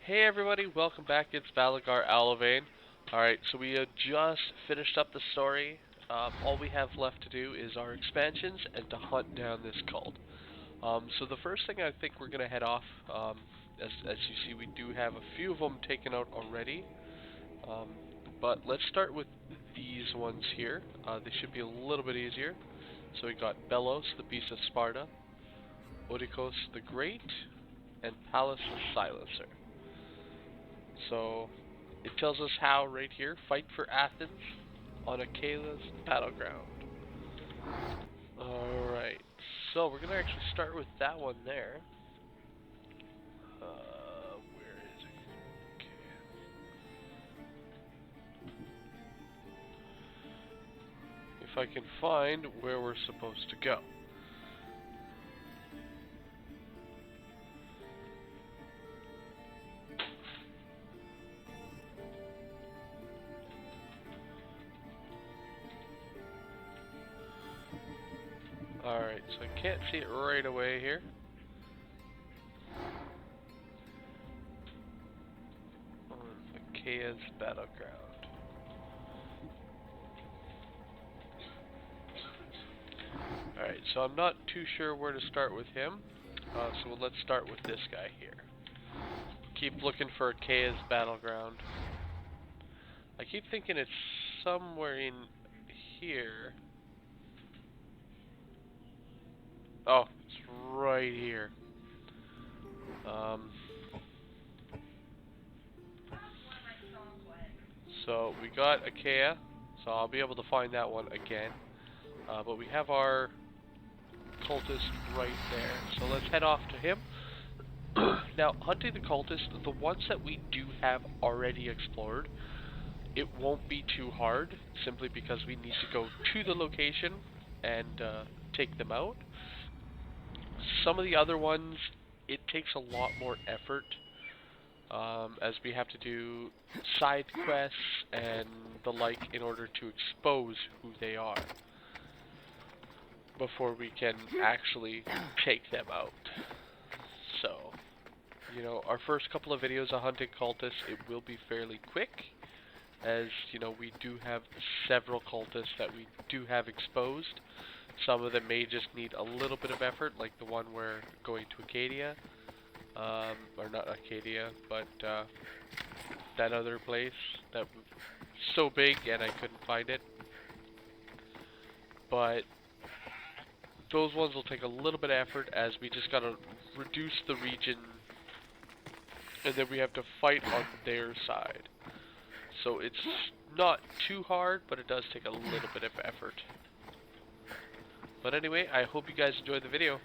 Hey everybody, welcome back. It's Valagar Aloevain. Alright, so we just finished up the story. All we have left to do is our expansions and to hunt down this cult. So the first thing I think we're going to head off, as you see, we do have a few of them taken out already. Um, but let's start with these ones here. They should be a little bit easier. So we got Belos, the Beast of Sparta, Oedicus the Great, and Pallas the Silencer. So it tells us how right here, fight for Athens on Achaea's battleground. Alright, so we're going to actually start with that one there. Where is it? Okay. If I can find where we're supposed to go. Alright, so I can't see it right away here. On Achaea's battleground. Alright, so I'm not too sure where to start with him. So let's start with this guy here. Keep looking for Achaea's battleground. I keep thinking it's somewhere in here. Oh, it's right here. So we got Achaea, so I'll be able to find that one again. But we have our cultist right there, so let's head off to him. Now, hunting the cultist, the ones that we do have already explored, it won't be too hard, simply because we need to go to the location and take them out. Some of the other ones, it takes a lot more effort, as we have to do side quests and the like in order to expose who they are before we can actually take them out. So, you know, our first couple of videos of hunting cultists, it will be fairly quick, as, you know, we do have several cultists that we do have exposed. Some of them may just need a little bit of effort, like the one we're going to Acadia. Or not Acadia, but that other place that was so big and I couldn't find it. But those ones will take a little bit of effort, as we just gotta reduce the region, and then we have to fight on their side. So it's not too hard, but it does take a little bit of effort. But anyway, I hope you guys enjoyed the video.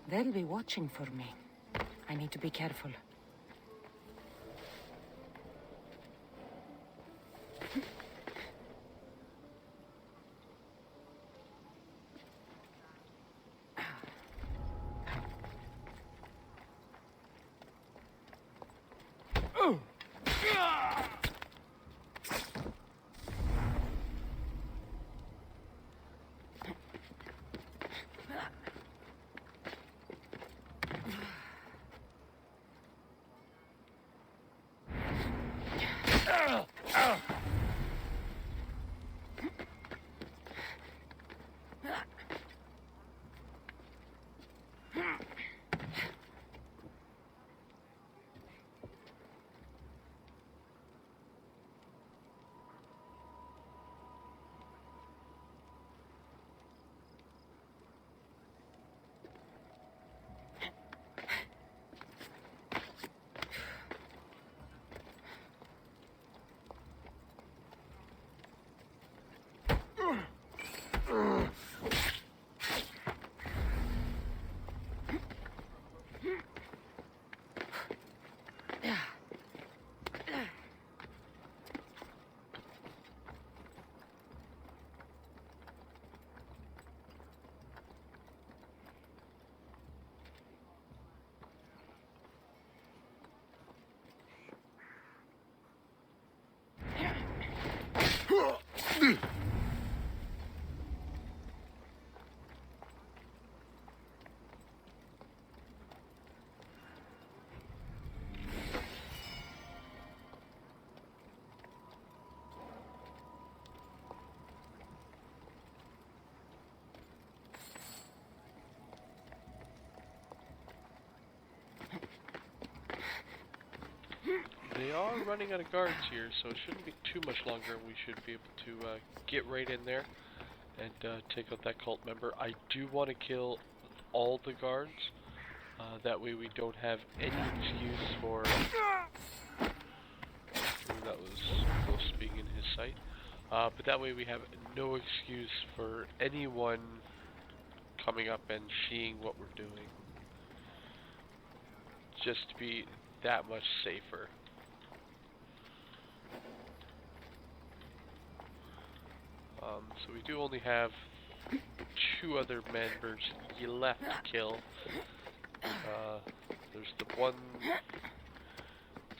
They'll be watching for me. I need to be careful. They are running out of guards here, so it shouldn't be too much longer. We should be able to get right in there and take out that cult member. I do want to kill all the guards. That way we don't have any excuse for... Ooh, that was close to being in his sight. But that way we have no excuse for anyone coming up and seeing what we're doing. Just to be that much safer. So we do only have 2 other members left to kill. There's the one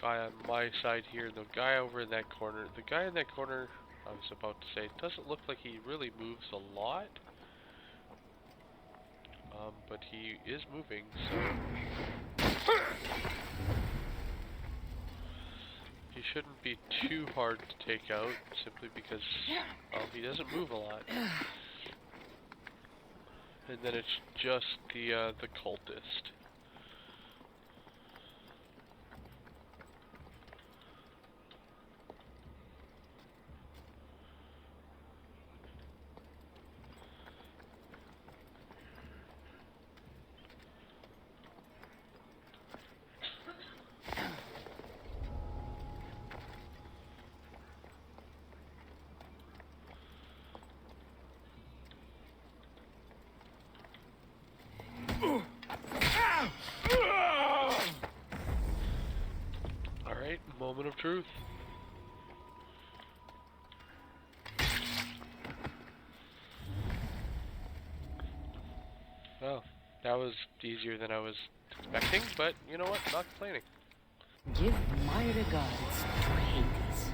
guy on my side here, and the guy over in that corner. The guy in that corner, I was about to say, doesn't look like he really moves a lot. But he is moving, so... He shouldn't be too hard to take out, simply because, well, he doesn't move a lot. And then it's just the cultist. Alright, moment of truth. Well, that was easier than I was expecting, but you know what? Not complaining. Give my regards to Hades.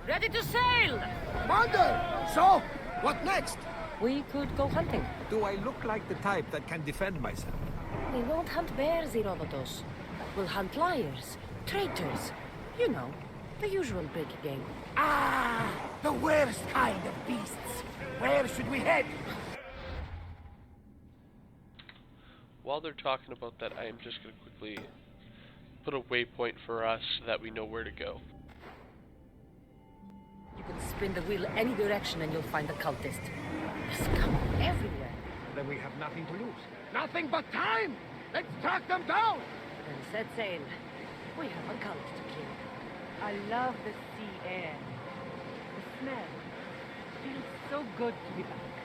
Ready to sail! Commander! So, what next? We could go hunting. Do I look like the type that can defend myself? We won't hunt bears, Herodotus. We'll hunt liars, traitors. You know, the usual big game. Ah, the worst kind of beasts. Where should we head? While they're talking about that, I am just going to quickly put a waypoint for us so that we know where to go. You can spin the wheel any direction and you'll find a cultist. There's scum everywhere. Then we have nothing to lose. Nothing but time! Let's track them down! Then set sail. We have a cult to kill. I love the sea air. The smell. Feels so good to be back.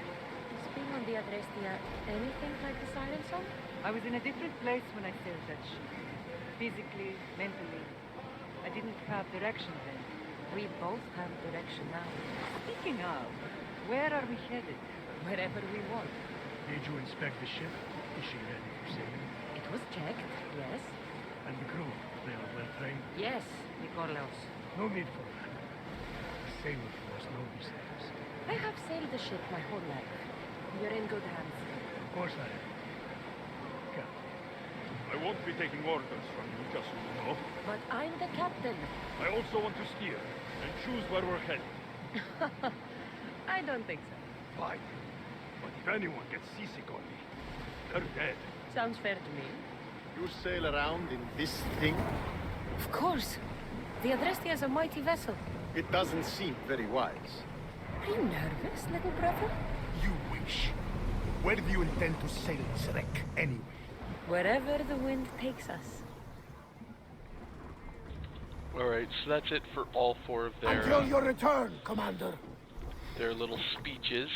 Is being on the Adrestia anything like the siren song? I was in a different place when I sailed that ship. Physically, mentally. I didn't have direction then. We both have direction now. Speaking of, where are we headed? Wherever we want. Did you inspect the ship? Is she ready for sailing? It was checked, yes. And the crew, they are well trained? Yes, Nikorlaos. No need for that. The sailor force know these things. I have sailed the ship my whole life. You're in good hands. Of course I am. Captain. I won't be taking orders from you, just so you know. But I'm the captain. I also want to steer and choose where we're headed. I don't think so. Fine. But if anyone gets seasick on me, they're dead. Sounds fair to me. You sail around in this thing? Of course. The Adrestia is a mighty vessel. It doesn't seem very wise. Are you nervous, little brother? You wish. Where do you intend to sail this wreck, anyway? Wherever the wind takes us. Alright, so that's it for all four of Until your return, Commander. their little speeches.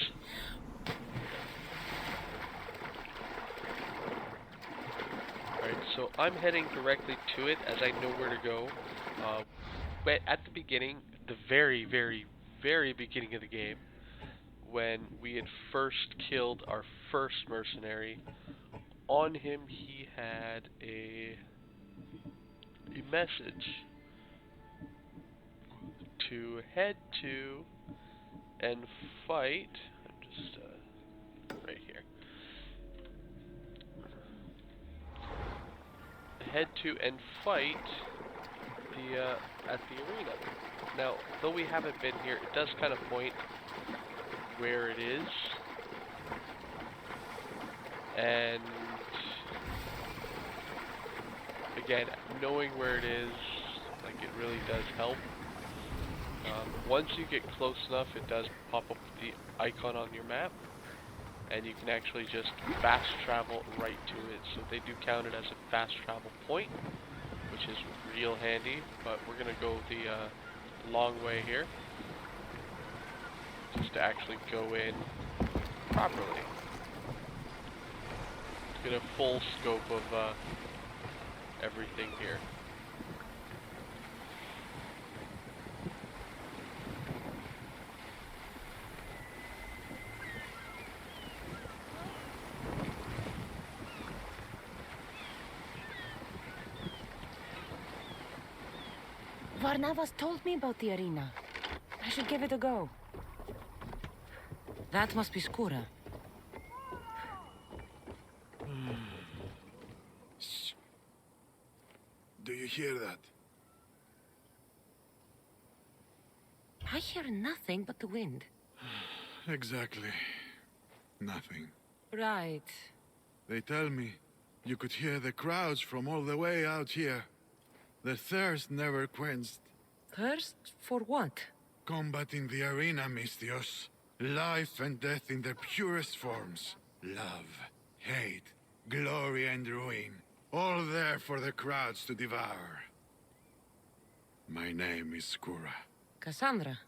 Alright, so I'm heading directly to it as I know where to go. But at the beginning, the very, very, very beginning of the game, when we had first killed our first mercenary, on him he had a message to head to and fight. I'm just right here. Head to and fight the at the arena. Now, though we haven't been here, it does kind of point where it is, and again, knowing where it is, like, it really does help. Once you get close enough, it does pop up the icon on your map, and you can actually just fast travel right to it. So they do count it as a fast travel point, which is real handy. But we're gonna go the long way here, just to actually go in properly. Get a full scope of everything here. Varnavas told me about the arena. I should give it a go. That must be Skura. Shh. Do you hear that? I hear nothing but the wind. Exactly. Nothing. Right. They tell me you could hear the crowds from all the way out here. The thirst never quenched. Thirst for what? Combating the arena, Misthios. Life and death in their purest forms. Love, hate, glory and ruin. All there for the crowds to devour. My name is Skura. Cassandra.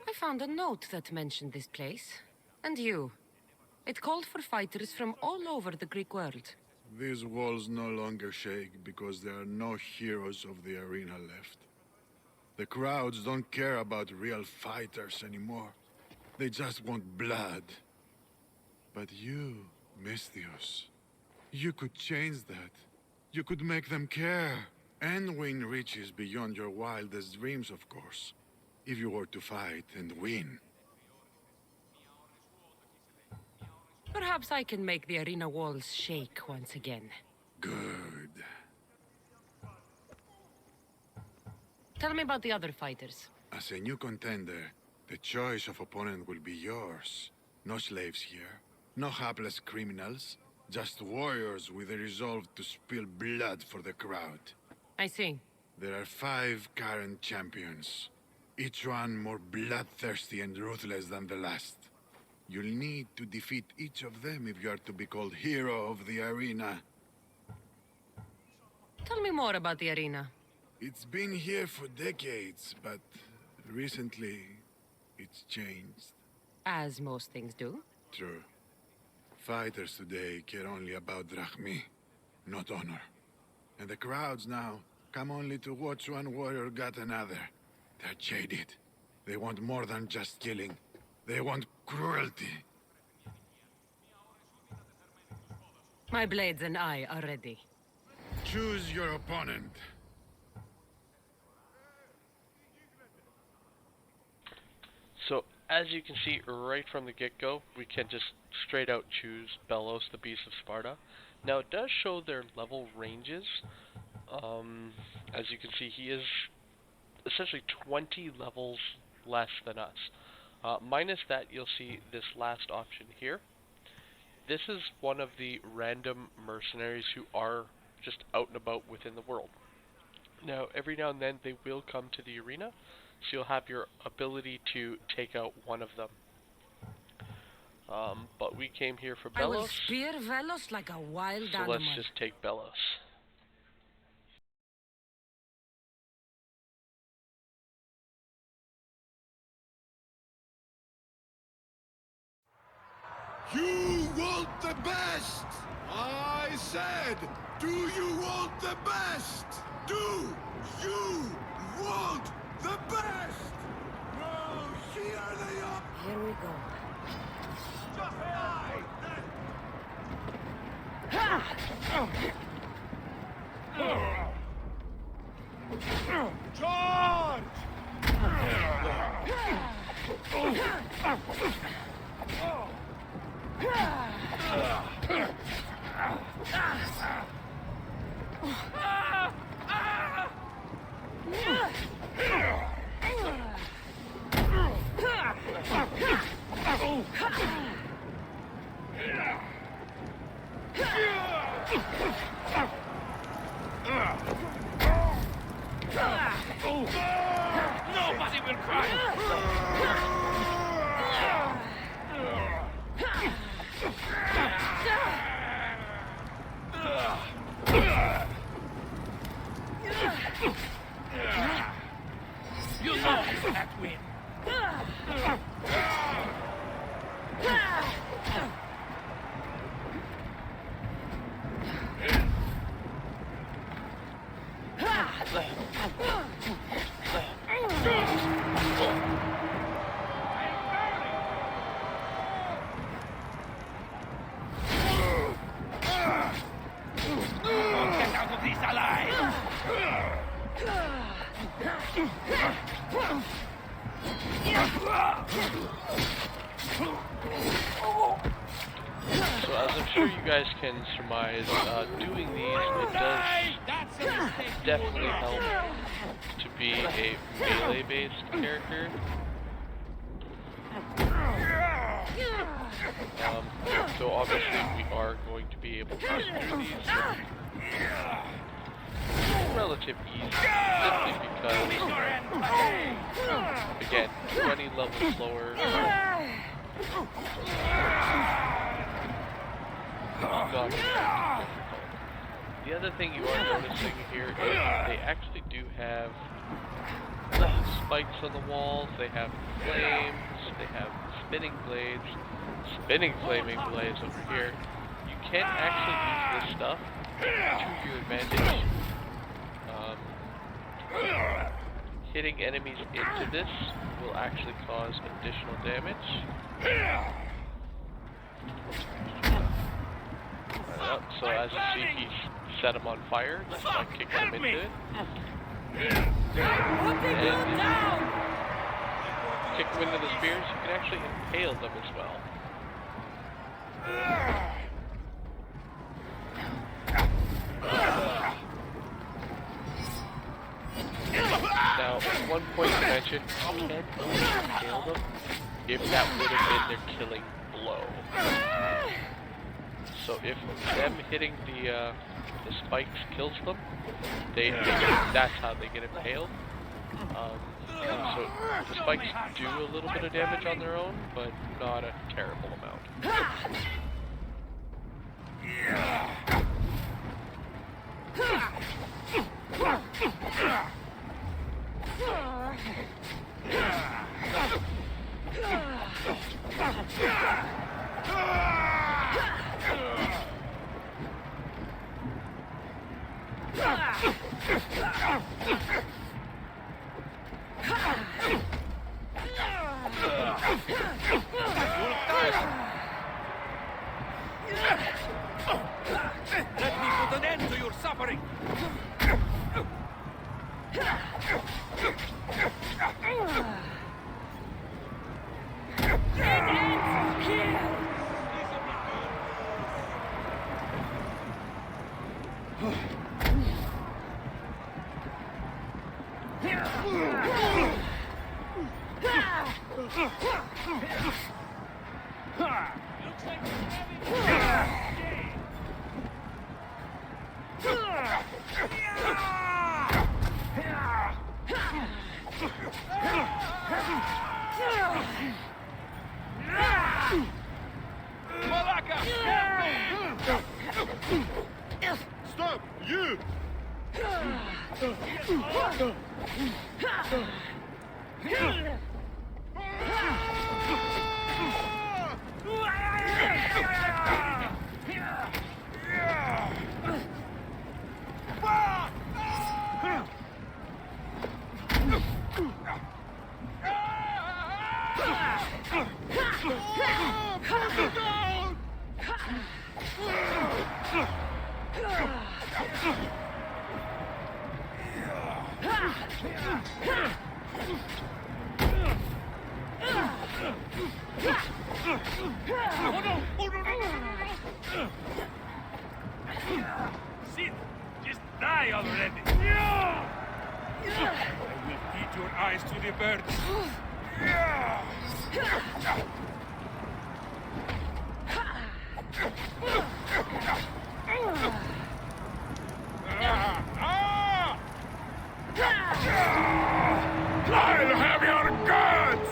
I found a note that mentioned this place. And you. It called for fighters from all over the Greek world. These walls no longer shake because there are no heroes of the arena left. The crowds don't care about real fighters anymore. They just want blood. But you, Misthios, you could change that. You could make them care. And win riches beyond your wildest dreams, of course. If you were to fight and win, Perhaps I can make the arena walls shake once again. good. Tell me about the other fighters. As a new contender, the choice of opponent will be yours. No slaves here, no hapless criminals, just warriors with a resolve to spill blood for the crowd. I see. There are 5 current champions, each one more bloodthirsty and ruthless than the last. You'll need to defeat each of them if you are to be called hero of the arena. Tell me more about the arena. It's been here for decades, but recently it's changed. As most things do. True. Fighters today care only about drachmi, not honor. And the crowds now come only to watch one warrior gut another. They're jaded. They want more than just killing. They want cruelty. My blades and I are ready. Choose your opponent. So, as you can see right from the get-go, we can just straight out choose Belos, the Beast of Sparta. Now, it does show their level ranges. As you can see, he is essentially 20 levels less than us. Minus that, you'll see this last option here. This is one of the random mercenaries who are just out and about within the world. Now, every now and then, they will come to the arena, so you'll have your ability to take out one of them. But we came here for I will Belos, spear Velos like a wild so animal. let's just take Belos. You want the best! I said, do you want the best? Do you want the best? Well, here they are! Here we go. Charge! Nobody will cry! You know you can't win. Get out of this alive! So as I'm sure you guys can surmise, doing these, it does definitely help to be a melee-based character. So obviously we are going to be able to do these relative easy, simply because, again, 20 levels slower. Not the other thing you are noticing here is they actually do have spikes on the walls, they have flames, they have spinning flaming blades over here. You can actually use this stuff to your advantage. Hitting enemies into this will actually cause additional damage. So as you see, he set him on fire just by kicking him into it. And kick them into the spears, you can actually impale them as well. Now, one point to mention, you can only impale them if that would have been their killing blow. So if them hitting the spikes kills them, that's how they get impaled. And so the spikes do a little bit of damage on their own, but not a terrible amount. Let me put an end to your suffering! Stop! You! Sit! Just die already! I will feed your eyes to the birds. I'll have your guts!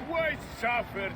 Why suffer?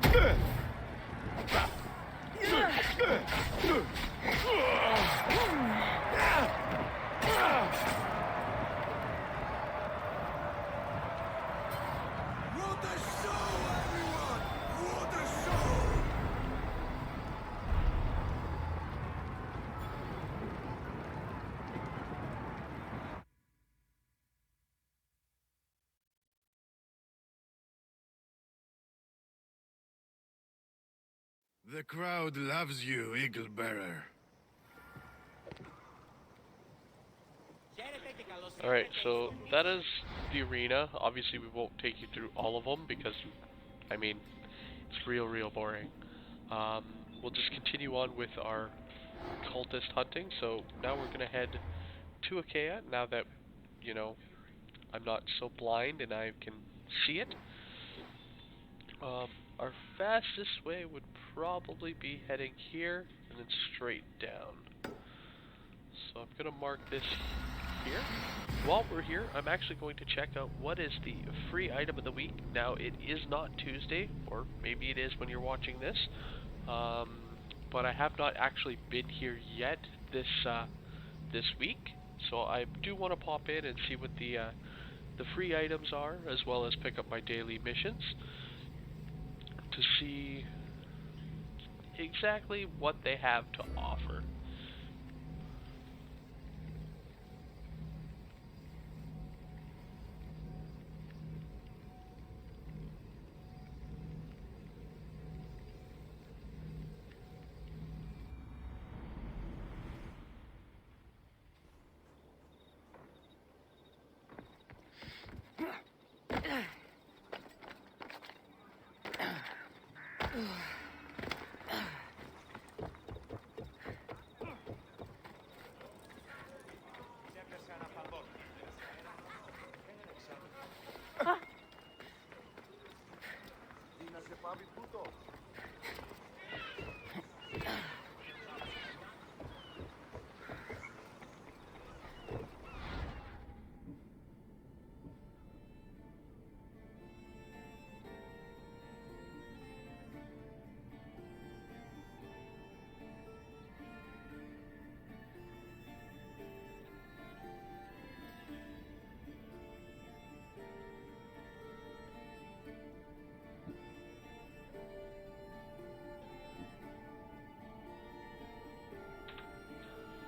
The crowd loves you, Eagle Bearer. Alright, so that is the arena. Obviously we won't take you through all of them because, I mean, it's real boring. We'll just continue on with our cultist hunting. So now we're gonna head to Achaia, now that, you know, I'm not so blind and I can see it. Our fastest way would probably be heading here and then straight down. So I'm going to mark this here. While we're here, I'm actually going to check out what is the free item of the week. Now, it is not Tuesday, or maybe it is when you're watching this, but I have not actually been here yet this week. So I do want to pop in and see what the free items are, as well as pick up my daily missions to see exactly what they have to offer.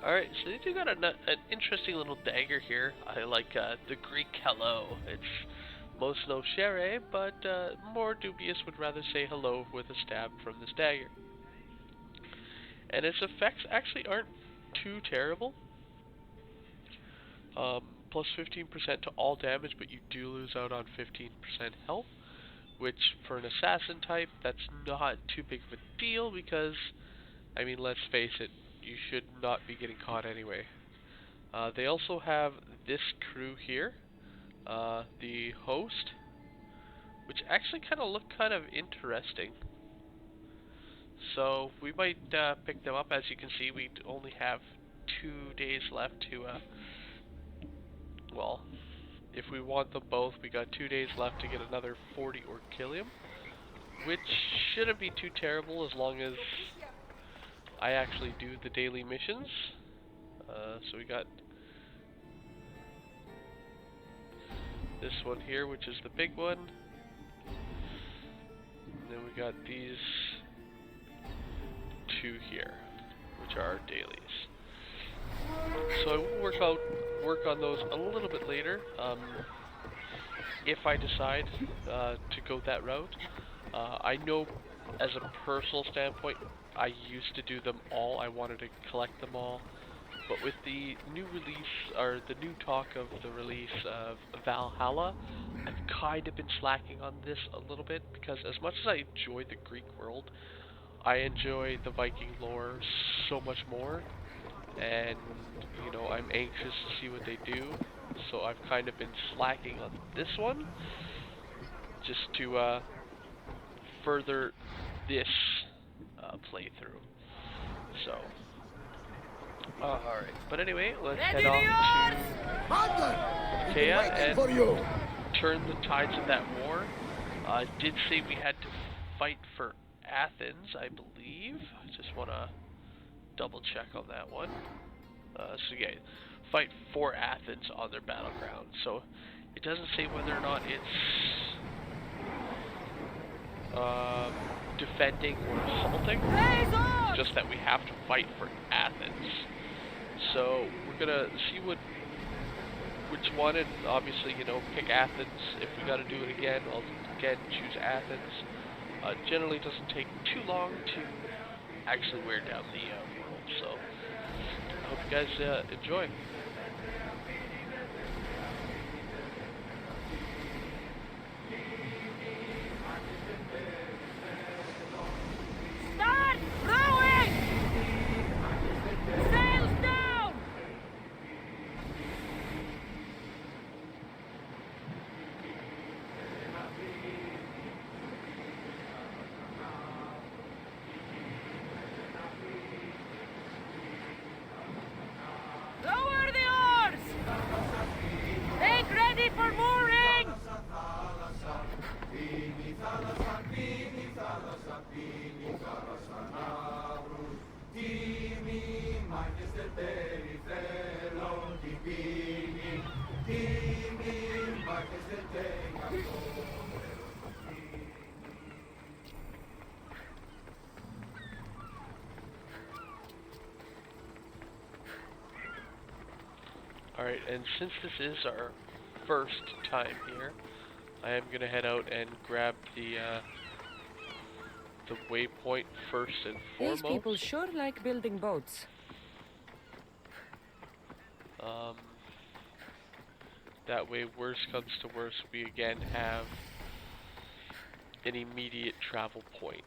Alright, so they do got an interesting little dagger here. I like the Greek hello. It's most no chere, but more dubious would rather say hello with a stab from this dagger. And its effects actually aren't too terrible. Plus 15% to all damage, but you do lose out on 15% health, which for an assassin type, that's not too big of a deal because, I mean, let's face it, you should not be getting caught anyway. They also have this crew here, the host, which actually kind of look kind of interesting. So we might pick them up. As you can see, we only have 2 days left to, well, if we want them both, we got 2 days left to get another 40 Orchilium, which shouldn't be too terrible as long as I actually do the daily missions. So we got this one here, which is the big one. And then we got these 2 here, which are our dailies. So I will work on those a little bit later, if I decide to go that route. I know, as a personal standpoint, I used to do them all. I wanted to collect them all. But with the new release, or the new talk of the release of Valhalla, I've kind of been slacking on this a little bit, because as much as I enjoy the Greek world, I enjoy the Viking lore so much more, and, you know, I'm anxious to see what they do, so I've kind of been slacking on this one, just to further this playthrough. So, alright, but anyway, let's head off to Achaia and turn the tides of that war. Did say we had to fight for Athens, I believe. I just want to double check on that one. So yeah, fight for Athens on their battleground. So it doesn't say whether or not it's defending or assaulting. It's just that we have to fight for Athens. So we're gonna see which one, and obviously, you know, pick Athens. If we gotta do it again, I'll again choose Athens. Generally doesn't take too long to actually wear down the world, so I hope you guys enjoy. Start rowing! Sails down! Alright, and since this is our first time here, I am gonna head out and grab the waypoint first and These foremost. people sure like building boats. That way, worst comes to worst, we again have an immediate travel point.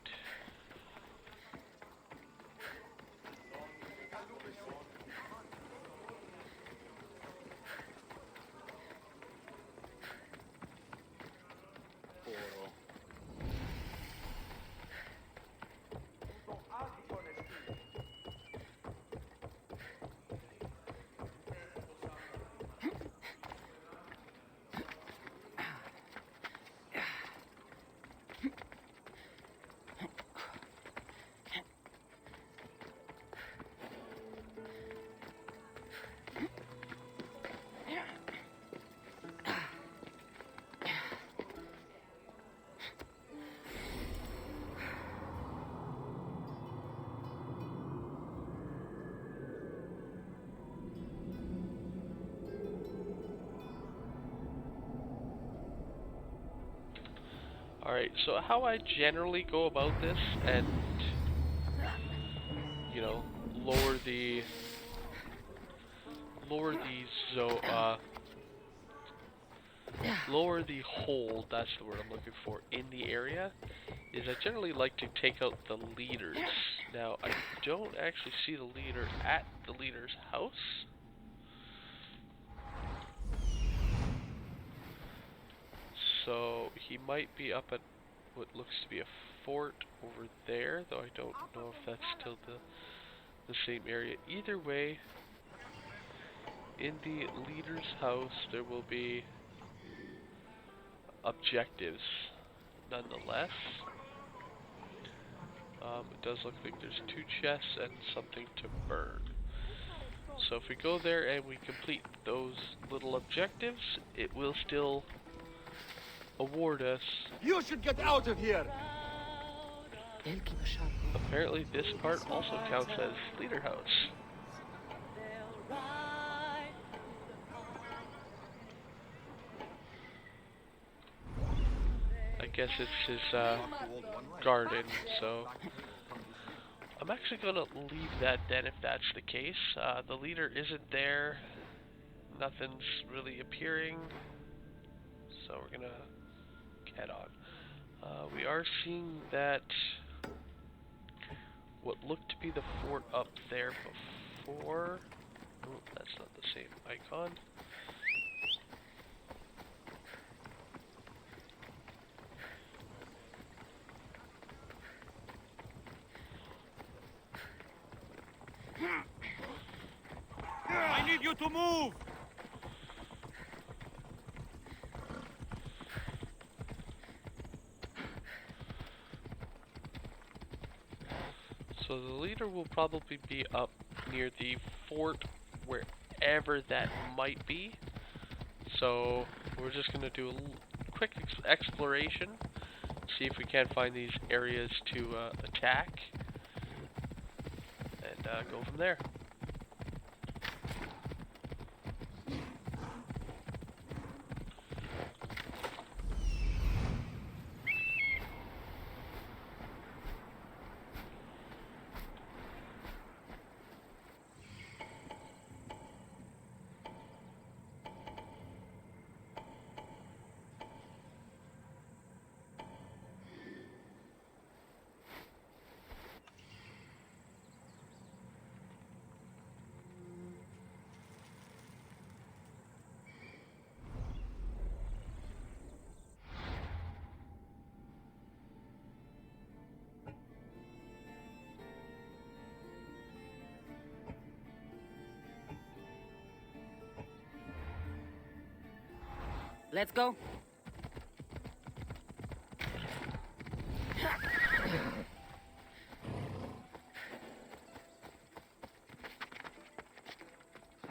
Alright, so how I generally go about this and, you know, lower the hold, that's the word I'm looking for, in the area, is I generally like to take out the leaders. Now, I don't actually see the leader at the leader's house. So, he might be up at what looks to be a fort over there, though I don't know if that's still the same area. Either way, in the leader's house there will be objectives nonetheless. It does look like there's 2 chests and something to burn. So if we go there and we complete those little objectives, it will still award us. You should get out of here! They'll keep a sharp. Apparently this part also counts as leader house. I guess it's his garden, so I'm actually gonna leave that then if that's the case. The leader isn't there, nothing's really appearing, so we're gonna head on. We are seeing that what looked to be the fort up there before. Oh, that's not the same icon. I need you to move! So the leader will probably be up near the fort, wherever that might be. So we're just going to do a quick exploration, see if we can find these areas to attack, and go from there. Let's go.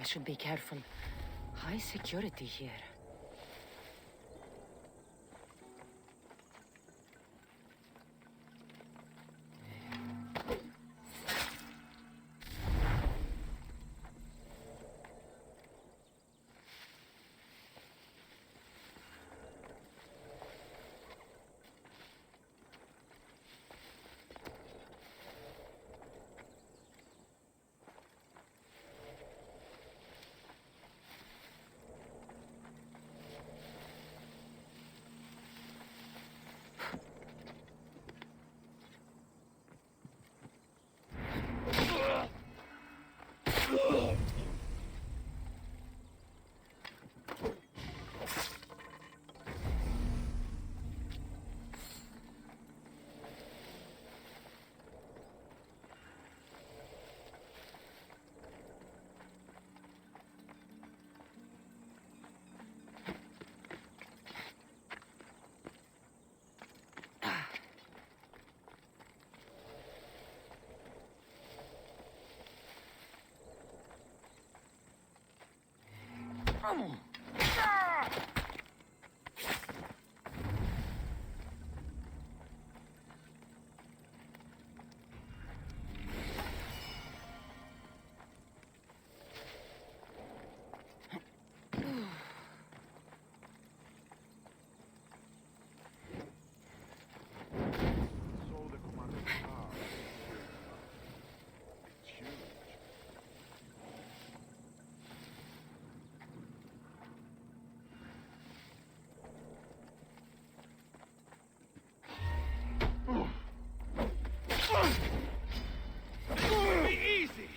should be careful. High security here. So the commander's car. It's huge. Be easy!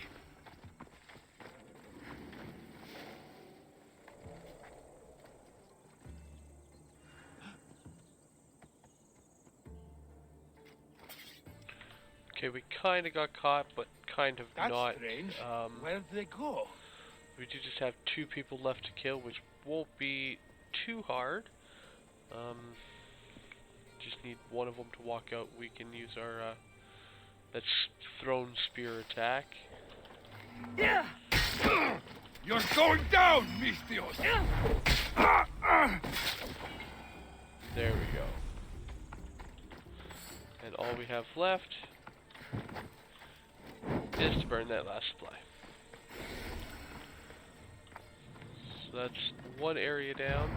Okay, we kind of got caught, but kind of That's not. strange. Where did they go? We do just have 2 people left to kill, which won't be too hard. Just need one of them to walk out. We can use our that's thrown spear attack. Yeah! You're going down, Mistios! There we go. And all we have left is to burn that last supply. So that's one area down.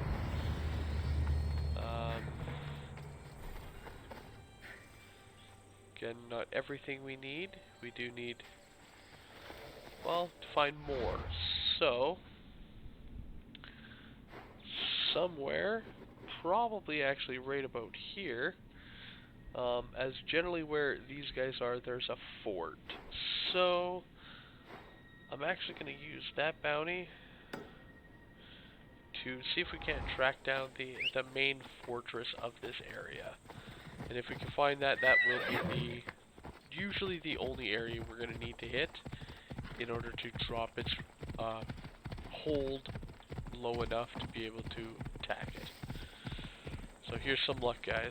Again, not everything we need. We do need, well, to find more. So, somewhere, probably actually right about here, as generally where these guys are, there's a fort. So, I'm actually going to use that bounty to see if we can't track down the main fortress of this area. And if we can find that, that will be usually the only area we're going to need to hit in order to drop its hold low enough to be able to attack it. So here's some luck, guys.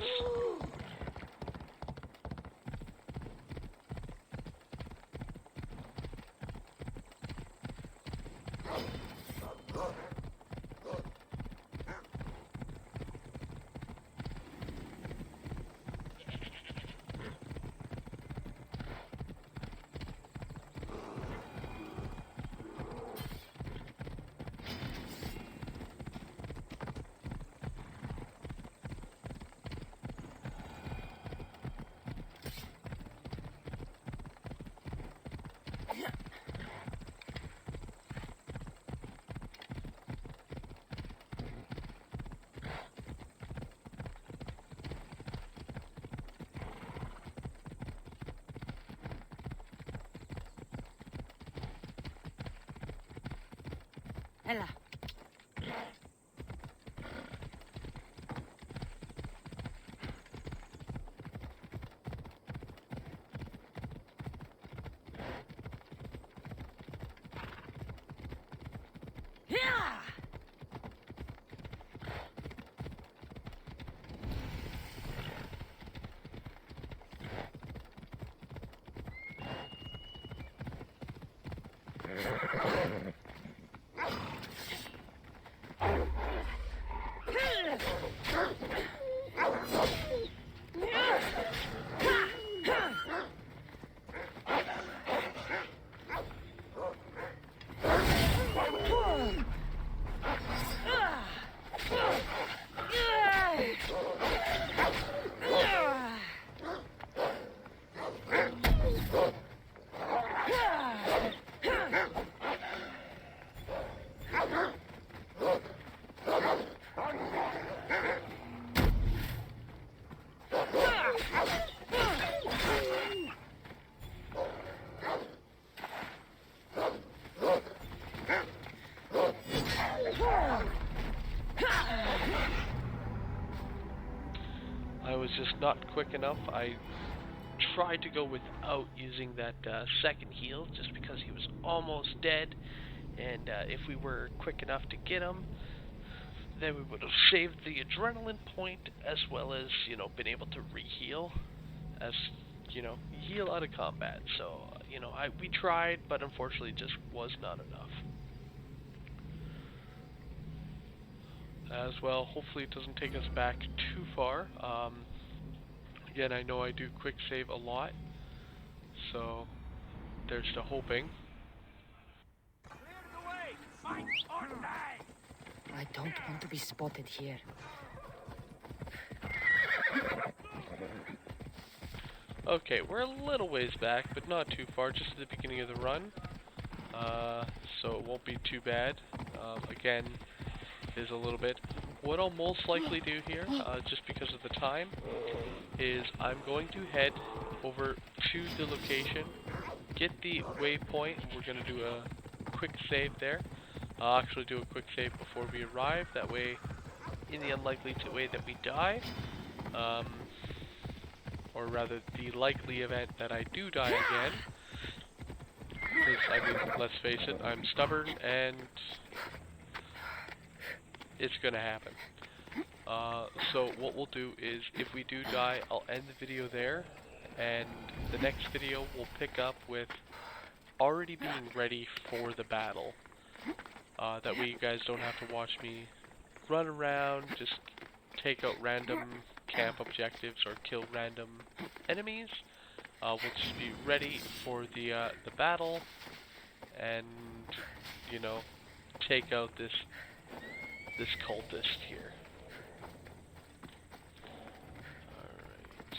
Ella. just not quick enough. I tried to go without using that second heal just because he was almost dead, and if we were quick enough to get him, then we would have saved the adrenaline point as well as, you know, been able to re-heal, as, you know, heal out of combat. So, you know, we tried, but unfortunately just was not enough. As well, hopefully it doesn't take us back too far. Again, I know I do quick save a lot, so there's the hoping. I don't want to be spotted here. Okay, we're a little ways back, but not too far, just at the beginning of the run. So it won't be too bad. Again, is a little bit. What I'll most likely do here, just because of the time, is I'm going to head over to the location, get the waypoint. We're going to do a quick save there. I'll actually do a quick save before we arrive. That way, in the unlikely way that we die, or rather the likely event that I do die again, because, I mean, let's face it, I'm stubborn and it's gonna happen. So what we'll do is, if we do die, I'll end the video there, and the next video we'll pick up with already being ready for the battle. That way you guys don't have to watch me run around, just take out random camp objectives or kill random enemies. We'll just be ready for the battle, and, you know, take out this cultist here. Alright.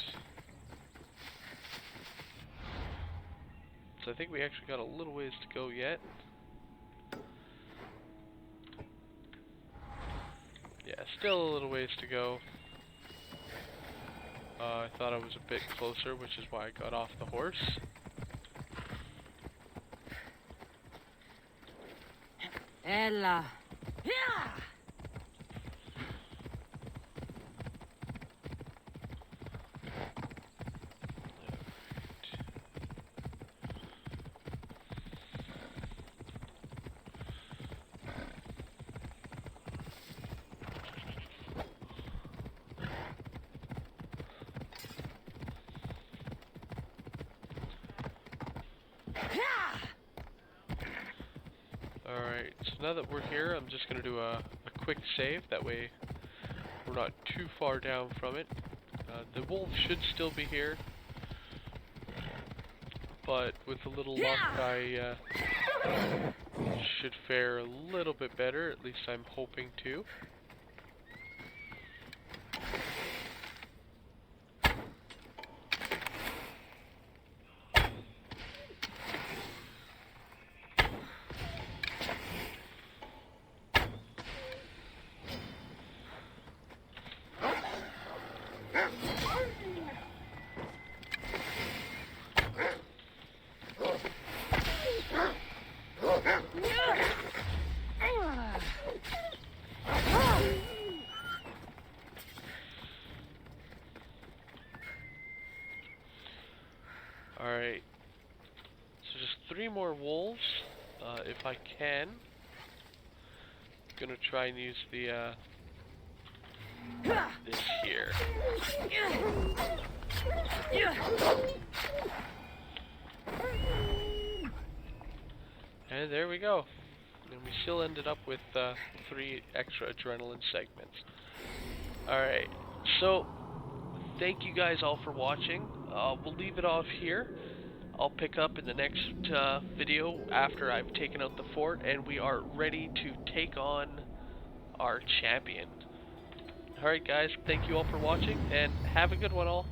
So I think we actually got a little ways to go yet. Yeah, still a little ways to go. I thought I was a bit closer, which is why I got off the horse. Ella. Yeah. Alright, so now that we're here, I'm just going to do a quick save. That way we're not too far down from it. The wolf should still be here, but with a little luck I should fare a little bit better. At least I'm hoping to. Alright, so just 3 more wolves, if I can. Gonna try and use the, this here. And there we go. And we still ended up with 3 extra adrenaline segments. Alright, so thank you guys all for watching. We'll leave it off here. I'll pick up in the next video after I've taken out the fort and we are ready to take on our champion. Alright guys, thank you all for watching and have a good one all.